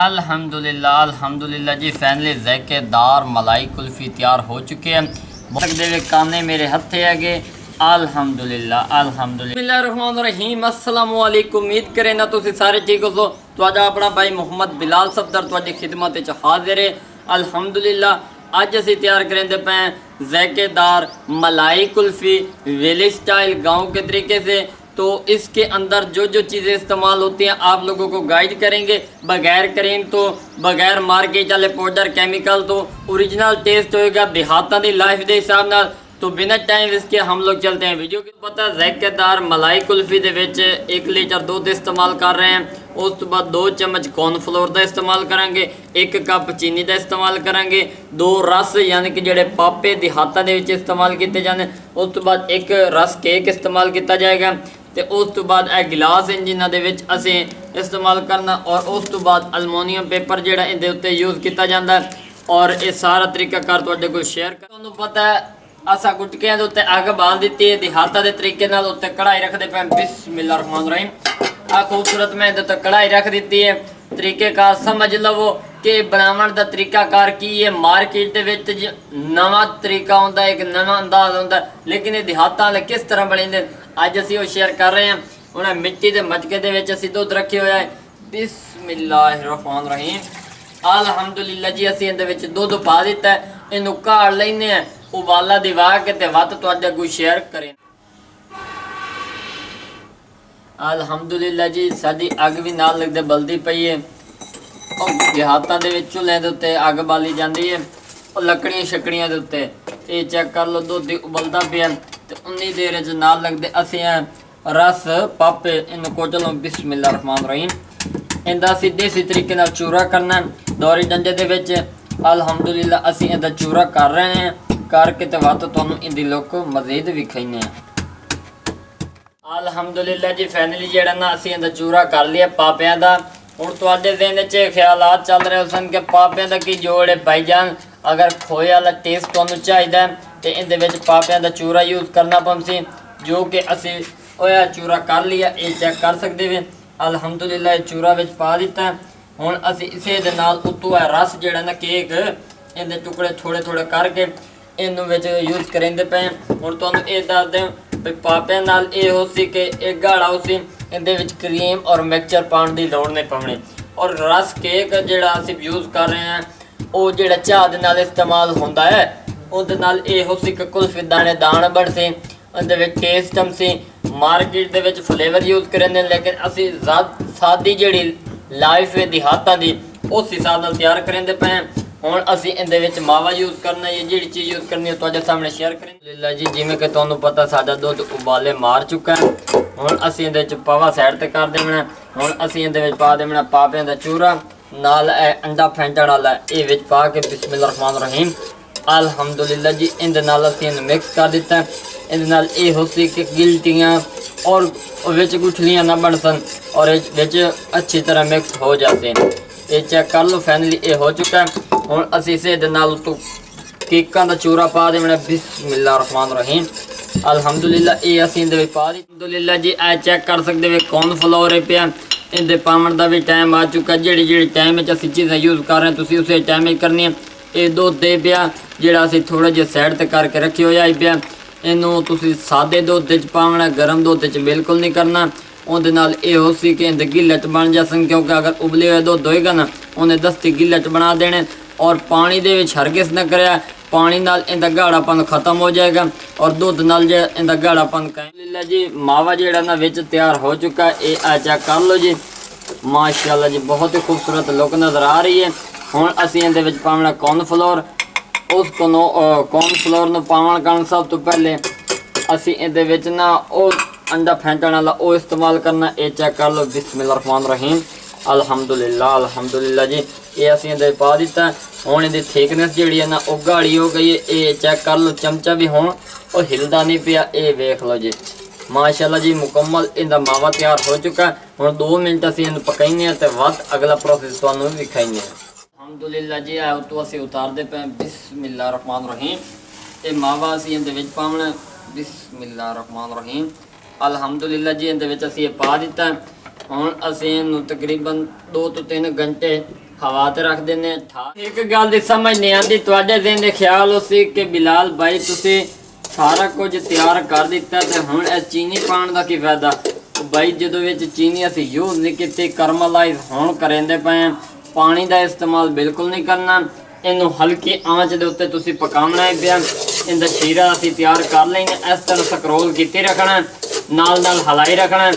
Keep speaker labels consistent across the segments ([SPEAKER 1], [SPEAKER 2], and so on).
[SPEAKER 1] अल्हम्दुलिल्लाह जी फैनली ज़ायकेदार मलाई कुल्फ़ी तैयार हो चुके हैं। बहुत दे काने मेरे हथे है। बिस्मिल्लाहिर्रहमानिर्रहीम अस्सलामु अलैकुम। उम्मीद करें ना तुम सारे ठीक हो। तो आज अपना भाई मुहम्मद बिलाल सफदर तुहाडी खिदमत च हाजिर है। अल्हम्दुलिल्लाह अज असी तैयार करेंगे पे ज़ायकेदार मलाई कुल्फ़ी वेली स्टाइल गाँव के तरीके से। तो इसके अंदर जो जो चीज़ें इस्तेमाल होती हैं आप लोगों को गाइड करेंगे, बगैर क्रीम तो, बगैर मार्केट वाले पाउडर केमिकल तो, ओरिजिनल टेस्ट होएगा देहातां दी लाइफ के हिसाब नाल। तो बिना टाइम इसके हम लोग चलते हैं वीडियो की। पता ज़ायकेदार मलाई कुल्फ़ी दे विच 1 लीटर दूध इस्तेमाल कर रहे हैं। उस तो बाद 2 चम्मच कॉर्नफ्लोर का इस्तेमाल करेंगे, 1 कप चीनी का इस्तेमाल करेंगे, 2 रस यानी कि जोड़े पापे देहातां दे विच इस्तेमाल किए जाने। उस तो बाद 1 रस केक इस्तेमाल किया जाएगा। तो उस तो बाद यह गिलास इन जिन्हों के असी इस्तेमाल करना। और उस तो बाद अलमोनीयम पेपर जोड़ा इहदे उत्ते यूज़ किया जाता है। और ये सारा तरीकाकार तुहाडे कोल शेयर कर। तुहानूं पता है असा गुटकियां दे उत्ते अग बाल दी है देहातां दे तरीके नाल। उत्ते कढ़ाई रखते पे बिस्मिल्लाहिर्रहमानिर्रहीम। आ खूबसूरत मैं इहदे उत्ते कढ़ाई रख दी है। तरीकेकार समझ लवो कि बनावन का तरीकाकार की है। मार्केट दे विच नवा तरीका होंदा है, एक नवा अंदाज होंदा है, लेकिन ये देहातां वाले किस तरह बने अज असी वो शेयर कर रहे हैं। उन्हें मिट्टी के मटके दे विच असी दुध रखे हुआ है। बिस्मिल्लाहिर्रहमानिर्रहीम। अल्हम्दुलिल्लाह जी असी इहदे विच दुध पा दिता है। इनू काढ़ लैने हैं, उबाला दिवा के ते वत तुहाडे अगों शेयर करें। अल्हम्दुलिल्लाह जी साडी अग भी नाल लगदे बलदी पई है। देहातां दे विच चुल्हे दे उत्ते अग बाली जाती है। और लकड़ियां छकड़ियां दे उत्ते ये चेक कर लो दुध उबलदा पिया। तो उन्नी देर च नाल लगदे असी रस पापे इन कोचलों बिस्मिल्लाहिर्रहमानिर्रहीम। इनका असी देसी तरीके नाल चूरा करना दौरी डंडे दे विच। अल्हम्दुलिल्लाह असी इहदा चूरा कर रहे हैं, करके तो वत तुहानूं इहदी लुक मज़ीद विखाइने। अल्हम्दुलिल्लाह जी फैनली जिहड़ा ना असी इहदा चूरा कर लिया पापियां दा। हुण तुहाडे ज़हन च ख्यालात चल रहे सन कि पापियां दा की जोड़ है भाईजान। अगर खोए वाला टेस्ट तुहानूं चाहिदा तो इहदे विच पापियां दा चूरा यूज़ करना पवसी, जो कि असी ओया चूरा कर लिया। ये चेक कर सकते हो। अल्हम्दुलिल्लाह चूरा विच पा दिता। हुण असी इसे दे नाल उत्तों रस जिहड़ा ना केक इहदे टुकड़े थोड़े थोड़े करके इनू विच यूज़ करेंदे पे। हुण तुहानूं ये दस दें भी पापियां नाल ये हो सी कि एक गाढ़ा हो सी इहदे विच क्रीम और मिक्सचर पाउण दी लोड़ नहीं पवनी। और रस केक जिहड़ा असी यूज़ कर रहे हैं वो जिहड़ा चाह दे नाल इस्तेमाल होंदा है उहदे नाल ये हो सी कि कुल्फी दाने दाण बनसे उहदे विच टेस्ट हमसी। मार्केट दे विच फ्लेवर यूज़ करेंदे लेकिन असी सादी जिहड़ी लाइफ है देहातां दी उस हिसाब नाल तैयार करेंदे पे। हुण असी इहदे विच मावा यूज़ करना है। जिहड़ी चीज़ यूज़ करनी है तुहाडे सामने शेयर करें। अल्हम्दुलिल्लाह जी जिवें कि तुहानूं पता साडा दुध उबाले मार चुका है। हुण असी इहदे विच पावा साइड ते कर देना। हुण असी इहदे विच पा देना पापियां दा चूरा नाल अंडा फेंटण वाला ये विच पा के बिस्मिल्लाहिर्रहमानिर्रहीम। अल्हम्दुलिल्लाह जी इहदे नाल असी इहनूं मिक्स कर दिता। इहदे नाल ये हो सी कि गिलटियां और विच गुठलियां ना बन सन और विच अच्छी तरह मिक्स हो जाते। ये चेक कर लो फैनली ये हो चुका है। हुण असी इसे दे नाल उत्तों केकां दा चूरा पा देना बिस्मिल्लाहिर्रहमानिर्रहीम। अल्हम्दुलिल्लाह ये असी इहदे विच पा दी। अल्हम्दुलिल्लाह जी ए चेक कर सकते हो कॉर्नफ्लोर है पिया। इहदे पावन का भी टाइम आ चुका। जिहड़ी टाइम असी चीज़ां यूज़ कर रहे हैं तुसीं उस टाइम करनी है। ये दुध दे पिया जिहड़ा असी थोड़ा जिहा साइड ते करके रखे होया पिया। इनू तुसीं सादे दुध च पावना, गर्म दुध च बिल्कुल नहीं करना। उहदे नाल ये हो सी कि इहदे गिल्लट बन जासन, क्योंकि अगर उबले हुए दुध होएगा ना उन्हें दस्ती गिल्लट बना देने। और पानी दे विच हरगिज़ न करिया, पानी नाल इहदा गाढ़ापन खत्म हो जाएगा और दुध नाल जो इहदा गाढ़ापन अल्हम्दुलिल्लाह जी मावा जिहड़ा ना विच तैयार हो चुका है। ये आ चेक कर लो जी माशाअल्लाह जी बहुत ही खूबसूरत लुक नज़र आ रही है। हुण असी इहदे विच पावना कॉर्नफ्लोर। उस कॉर्नफ्लोर नूं पावन कारण सब तो पहले असी इहदे विच ना अंडा फेंटण वाला वो इस्तेमाल करना। ये चेक कर लो बिस्मिल्लाहिर्रहमानिर्रहीम। अल्हम्दुलिल्लाह अल्हम्दुलिल्लाह जी ये असी इहदे पा दिता। हुण इहदी थिकनेस जिहड़ी है ना वो गाढ़ी हो गई है। ये चेक कर लो चमचा भी हुण वो हिलदा नहीं पिया। ये वेख लो जी माशाअल्लाह जी मुकम्मल इहदा मावा तैयार हो चुका है। हुण 2 मिनट असी इहनूं पकाइने ते बाद अगला प्रोसेस तुहानूं विखाइने। अल्हम्दुलिल्लाह जी आ उत्तों असी उतारदे पे बिस्मिल्लाहिर्रहमानिर्रहीम। ये मावा असी इहदे विच पावना बिस्मिल्लाहिर्रहमानिर्रहीम। अल्हम्दुलिल्लाह जी इहदे विच असी पा दिता। हुण असी इहनूं तकरीबन 2 तो 3 घंटे ਹਵਾ ਤੇ ਰੱਖ ਦਿੰਦੇ ਆ। ਇੱਕ ਗੱਲ ਦੀ ਸਮਝ ਨਹੀਂ ਆਉਂਦੀ, ਤੁਹਾਡੇ ਦਿਨ ਦੇ ਖਿਆਲ ਉਸੇ ਕਿ ਬਿਲਾਲ ਭਾਈ ਤੁਸੀਂ ਸਾਰਾ ਕੁਝ ਤਿਆਰ ਕਰ ਦਿੱਤਾ ਤੇ ਹੁਣ ਇਹ ਚੀਨੀ ਪਾਉਣ ਦਾ ਕੀ ਫਾਇਦਾ? ਭਾਈ ਜਦੋਂ ਵਿੱਚ ਚੀਨੀ ਅਸੀਂ ਯੂਜ਼ ਨਹੀਂ ਕੀਤੀ, ਕਰਮਲਾਈਜ਼ ਹੁਣ ਕਰਿੰਦੇ ਪਏ ਆ। ਪਾਣੀ ਦਾ ਇਸਤੇਮਾਲ ਬਿਲਕੁਲ ਨਹੀਂ ਕਰਨਾ, ਇਹਨੂੰ ਹਲਕੀ ਆਂਚ ਦੇ ਉੱਤੇ ਤੁਸੀਂ ਪਕਾਉਣਾ ਹੈ ਪਿਆ। ਇਹਦਾ ਸ਼ੀਰਾ ਅਸੀਂ ਤਿਆਰ ਕਰ ਲੈਣਾ, ਇਸ ਤਰ੍ਹਾਂ ਸਕਰੋਲ ਕੀਤੇ ਰੱਖਣਾ, ਨਾਲ ਨਾਲ ਹਲਾਈ ਰੱਖਣਾ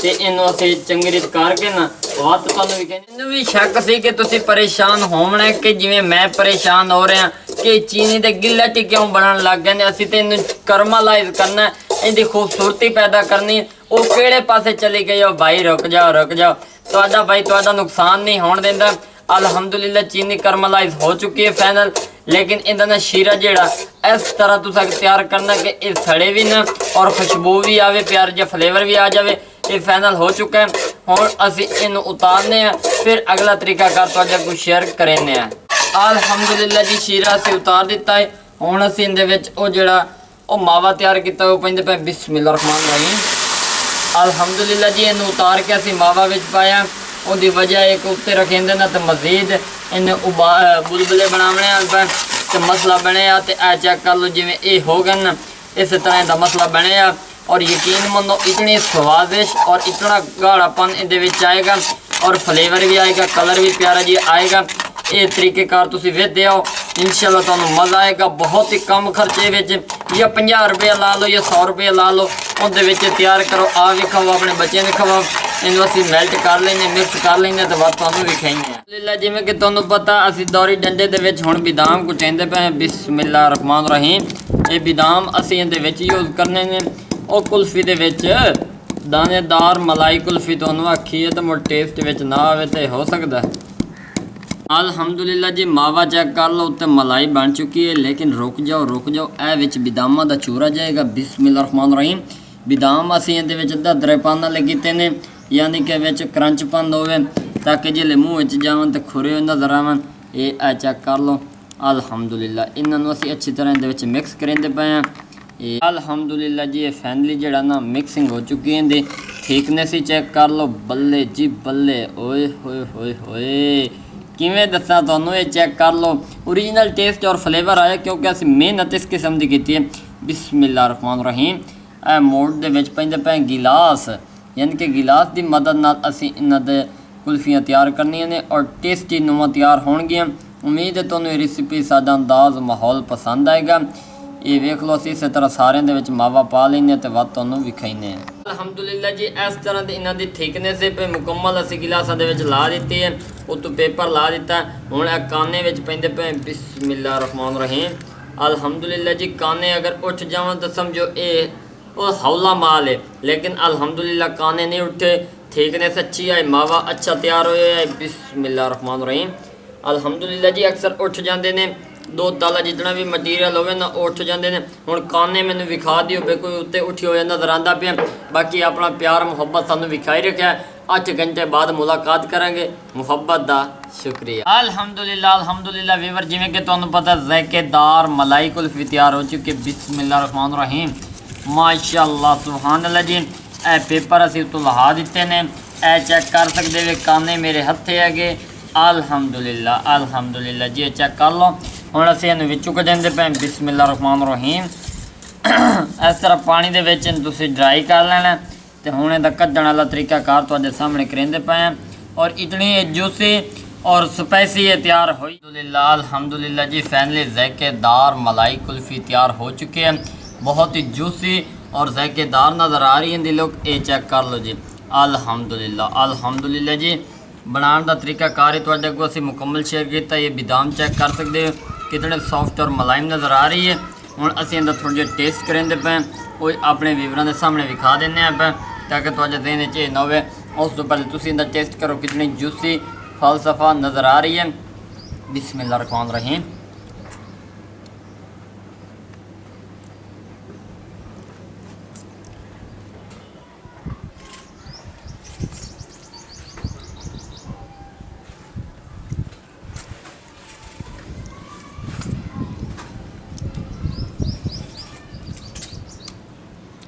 [SPEAKER 1] ਤੇ ਇਹਨੂੰ ਅਸੀਂ ਚੰਗੀ ਰੀਤ ਕਰਕੇ ਨਾ ਬਾਤ ਤੁਹਾਨੂੰ ਵੀ ਕਹਿੰਦੇ। ਮੈਨੂੰ ਵੀ ਸ਼ੱਕ ਸੀ ਕਿ ਤੁਸੀਂ ਪਰੇਸ਼ਾਨ ਹੋਵਣਾ ਕਿ ਜਿਵੇਂ ਮੈਂ ਪਰੇਸ਼ਾਨ ਹੋ ਰਿਹਾ ਕਿ ਚੀਨੀ ਦੇ ਗਿੱਲਟ ਕਿਉਂ ਬਣਨ ਲੱਗ ਗਏ ਨੇ। ਅਸੀਂ ਤੇ ਇਹਨੂੰ ਕਰਮਲਾਈਜ਼ ਕਰਨਾ, ਇਹਦੀ ਖੂਬਸੂਰਤੀ ਪੈਦਾ ਕਰਨੀ। ਉਹ ਕਿਹੜੇ ਪਾਸੇ ਚਲੀ ਗਈ? ਉਹ ਭਾਈ ਰੁਕ ਜਾਓ ਰੁਕ ਜਾਓ, ਤੁਹਾਡਾ ਭਾਈ ਤੁਹਾਡਾ ਨੁਕਸਾਨ ਨਹੀਂ ਹੋਣ ਦਿੰਦਾ। ਅਲਹਮਦੁਲਿल्लाह चीनी करमलाइज हो चुकी है फाइनल, लेकिन इनका ना शीरा जेड़ा इस तरह तुसा तैयार करना कि ये सड़े भी ना और खुशबू भी आवे, प्यार जो फ्लेवर भी आ जाए। ये फाइनल हो चुका है। हुण असी इनू उतारने हैं, फिर अगला तरीकाकार तुहाडे कोल शेयर करेने हैं। अल्हम्दुलिल्लाह जी शीरा असी उतार दिता है। हुण असी इहदे विच ओ जेड़ा ओ मावा तैयार कीता वो पैंदे पे बिस्मिल्लाह रहमान रहीम। अल्हम्दुलिल्लाह जी इनू उतार के असी मावा विच पाया। ਉਹਦੀ ਵਜ੍ਹਾ ਇੱਕ ਉੱਤੇ ਰੱਖੇਂਦੇ ਨਾ ਤੇ ਮਜ਼ੀਦ ਇਹਨੇ ਬੁਲਬੁਲੇ ਬਣਾਉਣੇ ਤੇ ਮਸਲਾ ਬਣਿਆ। ਤੇ ਇਹ ਚੈੱਕ ਕਰ ਲਓ ਜਿਵੇਂ ਇਹ ਹੋ ਗਏ ਨਾ, इस तरह का मसला बनेगा। और यकीन मनो इतनी स्वादिश और इतना गाढ़ापन इहदे आएगा और फ्लेवर भी आएगा, कलर भी प्यारा जी आएगा। ये तरीक़ेकार तुसीं वेखदे आओ, इंशाअल्लाह तुहानूं मज़ा आएगा। बहुत ही कम खर्चे विच या 50 रुपये ला लो या 100 रुपये ला लो, उहदे विच तैयार करो। आ भी खाओ, अपने बच्चों ने खवाओ। इन्हूं असीं मेल्ट कर लेंगे, मिक्स कर लेंगे तो बाद तुहानूं भी खाइए। अल्हम्दुलिल्लाह जिवें कि तुहानूं पता असीं दौरी डंडे दे विच हुण बादाम कुटाइंदे पए। बिस्मिल्लाह रहमान रहीम। ये बादाम असीं इहदे विच यूज़ करने ने। ਉਹ ਕੁਲਫੀ ਦੇ ਵਿੱਚ ਦਾਣੇਦਾਰ ਮਲਾਈ ਕੁਲਫੀ ਤੁਹਾਨੂੰ ਆਖੀ ਹੈ, ਤਾਂ ਮੁੜ ਟੇਸਟ ਵਿੱਚ ਨਾ ਆਵੇ ਤੇ ਹੋ ਸਕਦਾ। ਅਲਹਮਦੁਲਿल्लाह जी मावा चेक कर लो, उत्ते मलाई बन चुकी है। लेकिन रुक जाओ ए विच बादामां दा चूरा जाएगा। बिस्मिल्लाह रहमान रहीम। बादाम असीं इहदे विच दरदरेपन वाले कीते ने, यानी कि विच क्रंचपन होवे ताकि जिहले मूँह विच जावन ते खुरे नज़र आवन। ये चेक कर लो। अल्हम्दुलिल्लाह इन्हां नूं असीं अच्छी तरह इहदे विच मिक्स करेंदे पए हां। अल्हम्दुलिल्लाह जी ये फाइनली जड़ा ना मिक्सिंग हो चुकी है। दी थिकनेस ही चेक कर लो। बल्ले जी बल्ले, ओए होए होए होए, किवें दस्सां तुहानूं। ये चेक कर लो, ओरिजिनल टेस्ट और फ्लेवर आया क्योंकि असीं मेहनत इस किस्म की की है। बिस्मिल्लाह रहमान रहीम। ए मोड़ दे विच पैंदे पे गिलास, यानी कि गिलास की मदद नाल असीं इन्हां दे कुल्फियाँ तैयार करनियां ने और टेस्टी नुमा तैयार होणगियां। उम्मीद है तुहानूं ये रेसिपी साडा अंदाज़ माहौल पसंद आएगा। ये वेख लो, असीं इस तरह सारे दे विच मावा पा लैने ते वध तुहानूं विखाइने। अल्हम्दुलिल्लाह जी इस तरह की इन्हां दी थिकनेस पे मुकम्मल असीं गिलासां दे विच ला दित्ती है, उत्तों पेपर ला दिता। हुण इह काने विच पैंदे पे। बिस्मिल्लाह रहमान रहीम। अल्हम्दुलिल्लाह जी काने अगर उठ जावन तो समझो ये हौला माल है, लेकिन अल्हम्दुलिल्लाह काने नहीं उठे। थिकनेस अच्छी है, मावा अच्छा तैयार होया है। बिस्मिल्लाह रहमान रहीम। अल्हम्दुलिल्लाह जी अक्सर उठ जाते हैं, दो ताला जितना भी मटीरियल होवे ना उठ जाते हैं। हुण काने मैनूं विखा दिओ बे कोई उत्ते उठी होया नज़र आंदा पिया। बाकी अपना प्यार मुहब्बत सानूं विखाई रखा। 8 घंटे बाद मुलाकात करांगे। मुहब्बत दा शुक्रिया। अल्हम्दुलिल्लाह वीवर जिवें कि तुहानूं पता ज़ायकेदार मलाई कुल्फी तैयार हो चुकी है। बिस्मिल्लाह रहमान रहीम। माशाअल्लाह सुभान अल्लाह जी। ए पेपर असीं उत्तों लहा दिते ने। ए चेक कर सकदे वे काने मेरे हत्थे हैगे। अल्हम्दुलिल्लाह जी चेक कर लो। हुण असीं इहनूं विचों कढेंदे पए। बिस्मिल्लाह रहमान रहीम। इस तरह पानी दे विच तुसीं ड्राई कर लेना ते हुण इहदा कढण वाला तरीकाकार तुहाडे सामने करेंदे पए और इतनी जूसी और स्पाइसी ये तैयार हुई। अल्हम्दुलिल्लाह जी फाइनली ज़ायकेदार मलाई कुल्फ़ी तैयार हो चुकी है। बहुत ही जूसी और ज़ायकेदार नज़र आ रही है। दी लोग ये चेक कर लो जी। अल्हम्दुलिल्लाह जी बनाने का तरीकाकार ही तुहाडे को असीं मुकम्मल शेयर किया। ये बादाम चेक कर सकते हो कितने सॉफ्ट और मुलायम नज़र आ रही है। हुण असीं इहदा थोड़ा जिहा टेस्ट करेंदे पे, वो अपने व्यूवरां दे सामने विखा दिंदे पे ताकि तुहाडे ज़हन च ना होवे। उस तो पहले तुसीं इहदा टेस्ट करो कितनी जूसी फलसफा नज़र आ रही है। बिस्मिल्लाह रहमान रहीम।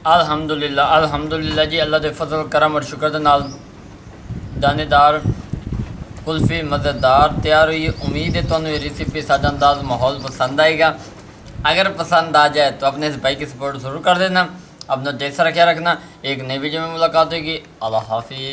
[SPEAKER 1] अल्हम्दुलिल्लाह जी अल्लाह के फजल करम और शुक्र दे नाल दानेदार कुल्फ़ी मज़ेदार तैयार हुई है। उम्मीद है तुम्हें ये रेसिपी साझा अंदाज माहौल पसंद आएगा। अगर पसंद आ जाए तो अपने इस भाई की सपोर्ट ज़रूर कर देना। अपना जैसा ख्याल रखना। एक नई वीडियो में मुलाकात होगी। अल्लाह हाफिज़।